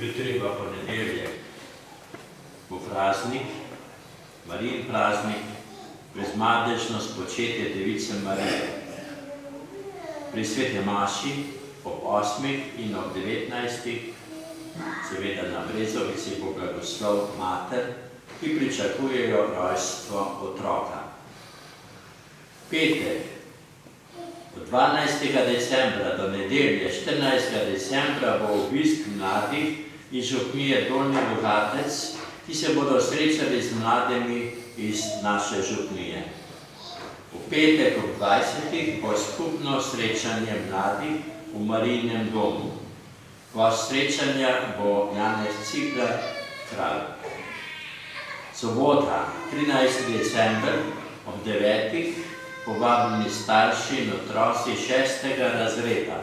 Jutri v ponedeljek bo praznik, Marijin praznik, brezmadežno spočetje Device Marije. Pri sveti maši ob 8 in ob 19, seveda na Brezovici, bo blagoslov mater, ki pričakujejo rojstvo otroka. Petek, od 12. decembra do nedelje 14. decembra bo obisk mladih iz župnije Dolnji Rogatec, ki se bodo srečali z mladimi iz naše župnije. V petek ob 20. bo skupno srečanje mladih v Marijinem domu. Gost srečanja bo Janez Cigler, kralj. Sobota, 13. december ob 9. povabljeni starši in otroci 6. razreda,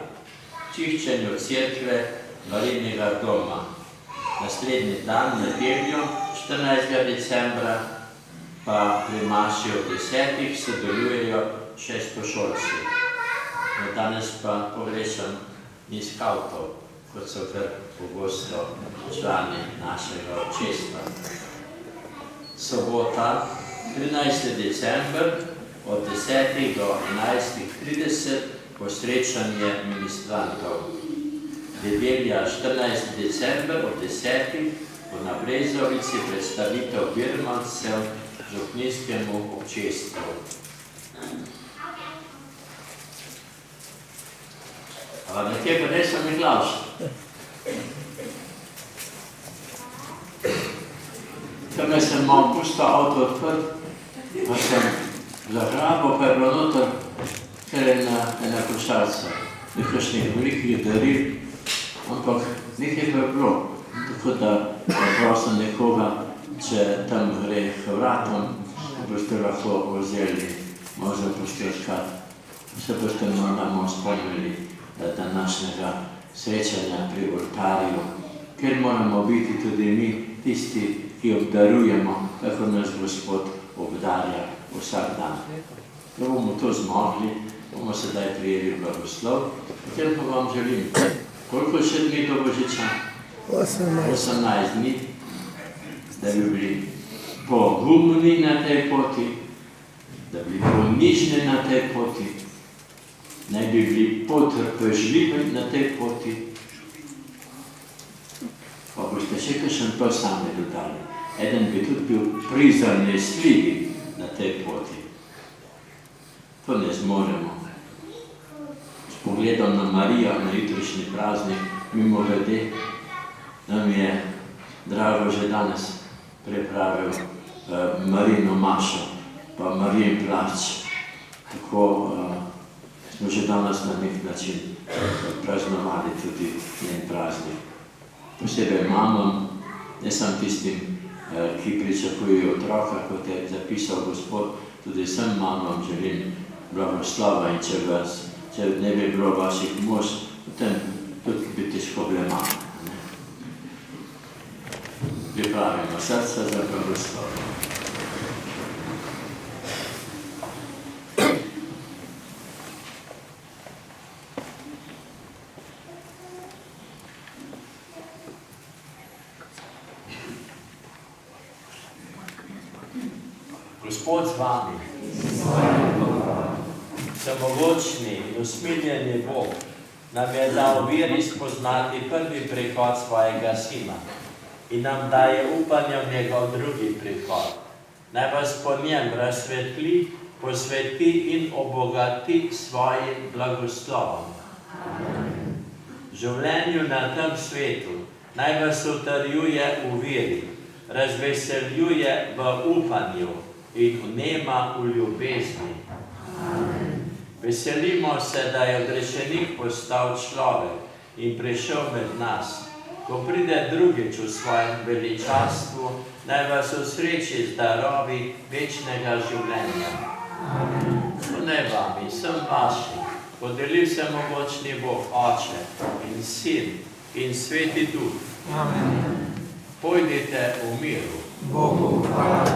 čiščenju cerkve Marijinega doma. Naslednji dan, nedeljo, 14. decembra, pa pri maši ob 10. sodelujejo šestošolci. Danes pa pogrešam ni skavtov, kot so kar pogosto člani našega občestva. Sobota, 13. december, od 10. do 11.30 bo srečanje ministrantov. Nedelja, 14. december, od 10. bo na Brezovici predstavitev birmancev župnijskemu občestvu. Ampak nekje pa ne sem Miklavž. Tam sem malo pustil avto odprt, pa sem zagrabil, pa je bilo noter kar ena košarca, nekakšnih velikih daril, ampak nekaj pa je bilo. Tako da prosim nekoga, če tam gre k vratom, boste lahko vzeli, možno pošteškat. Se boste moramo spomnili današnjega srečanja pri oltarju, kjer moramo biti tudi mi tisti, ki obdarujemo, kako nas Gospod obdarja vsak dan. Da bomo to zmogli, bomo sedaj prijeli blagoslov, potem pa vam želim, koliko še dni do Božiča? 18 dni, da bi bili pogumni na tej poti, da bi bili ponižni na tej poti, ne bi bili potrpežljivi na tej poti, pa boste še kakšen to sami dodali. Eden bi tudi bil prizanesljivi na tej poti. To ne zmoremo. S pogledom na Marijo, na jutrišnji praznik, mimogrede, nam je Drago že danes pripravil Marijino mašo, pa Marijin plašč. Tako smo že danes na nek način praznovali tudi njen praznik. Posebej mamam, ne samo tistim, ki pričakujejo otroka, kot je zapisal Gospod, tudi vsem mamam želim blagoslova in če ne bi bilo vaših mož, potem tudi bi težko bile mame. Pripravimo srca za blagoslov. Gospod z vami, samogočni in usmiljeni Bog nam je dal veri spoznati prvi prihod svojega Sina in nam daje upanje v njegov drugi prihod. Naj vas po njem razsvetli, posveti in obogati svojim blagoslovom. V življenju na tem svetu naj vas utrjuje v veri, razveseljuje v upanju in vnema v ljubezni. Veselimo se, da je odrešenik postal človek in prišel med nas. Ko pride drugič v svojem veličastvu, naj vas osreči z darovi večnega življenja. To ne vami, sem vaši, podelil se mogočni Bog, Oče in Sin in Sveti Duh. Pojdite v miru.